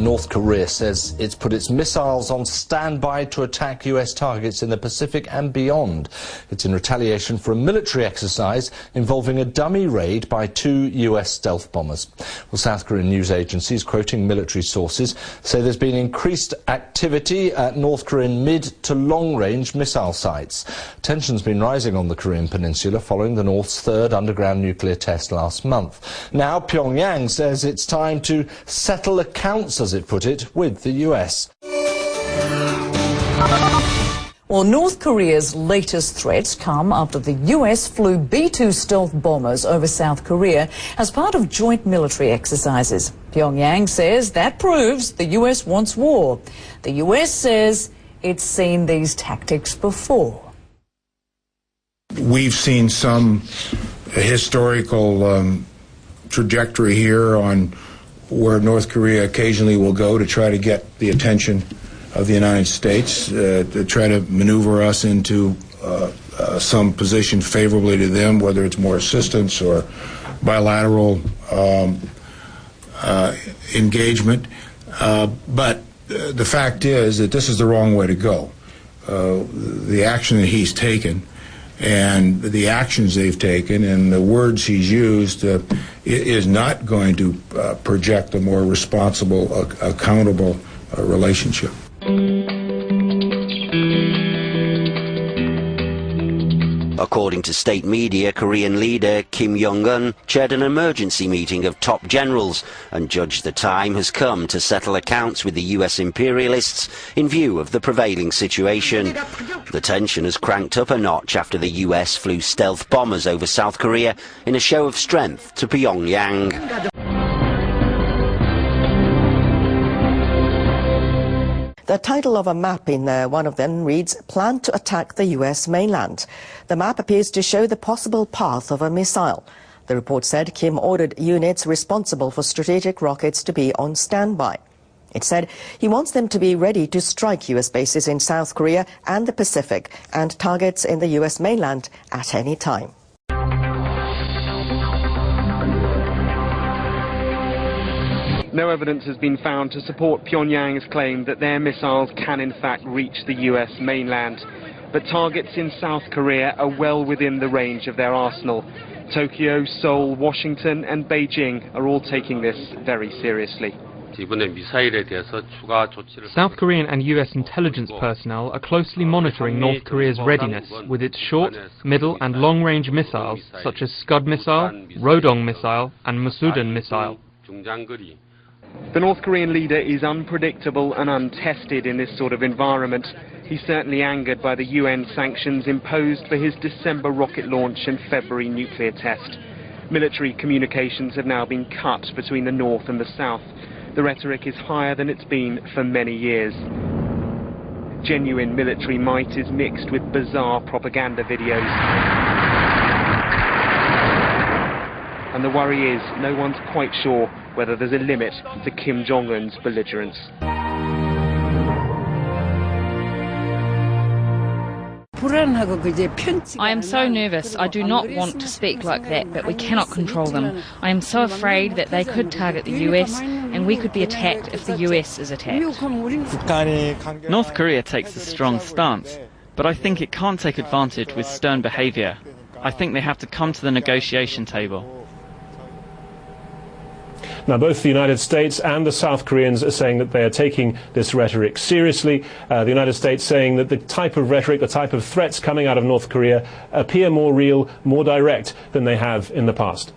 North Korea says it's put its missiles on standby to attack US targets in the Pacific and beyond. It's in retaliation for a military exercise involving a dummy raid by 2 US stealth bombers. Well, South Korean news agencies, quoting military sources, say there's been increased activity at North Korean mid to long-range missile sites. Tension's been rising on the Korean peninsula following the North's third underground nuclear test last month. Now Pyongyang says it's time to settle accounts, as it put it, with the US. Well, North Korea's latest threats come after the US flew B-2 stealth bombers over South Korea as part of joint military exercises. Pyongyang says that proves the US wants war. The US says it's seen these tactics before. We've seen some historical trajectory here on where North Korea occasionally will go to try to get the attention of the United States, to try to maneuver us into some position favorably to them, whether it's more assistance or bilateral engagement. But the fact is that this is the wrong way to go. The action that he's taken and the actions they've taken and the words he's used is not going to project a more responsible, accountable relationship. According to state media, Korean leader Kim Jong-un chaired an emergency meeting of top generals and judged the time has come to settle accounts with the US imperialists in view of the prevailing situation. The tension has cranked up a notch after the US flew stealth bombers over South Korea in a show of strength to Pyongyang. The title of a map in one of them reads, "Plan to attack the US mainland." The map appears to show the possible path of a missile. The report said Kim ordered units responsible for strategic rockets to be on standby. It said he wants them to be ready to strike US bases in South Korea and the Pacific and targets in the US mainland at any time. No evidence has been found to support Pyongyang's claim that their missiles can in fact reach the US mainland. But targets in South Korea are well within the range of their arsenal. Tokyo, Seoul, Washington and Beijing are all taking this very seriously. South Korean and US intelligence personnel are closely monitoring North Korea's readiness with its short, middle and long-range missiles such as Scud missile, Rodong missile and Musudan missile. The North Korean leader is unpredictable and untested in this sort of environment. He's certainly angered by the UN sanctions imposed for his December rocket launch and February nuclear test. Military communications have now been cut between the North and the South. The rhetoric is higher than it's been for many years. Genuine military might is mixed with bizarre propaganda videos. And the worry is no one's quite sure whether there's a limit to Kim Jong-un's belligerence. I am so nervous. I do not want to speak like that, but we cannot control them. I am so afraid that they could target the US and we could be attacked if the US is attacked. North Korea takes a strong stance, but I think it can't take advantage with stern behaviour. I think they have to come to the negotiation table. Now, both the United States and the South Koreans are saying that they are taking this rhetoric seriously. The United States saying that the type of rhetoric, the type of threats coming out of North Korea appear more real, more direct than they have in the past.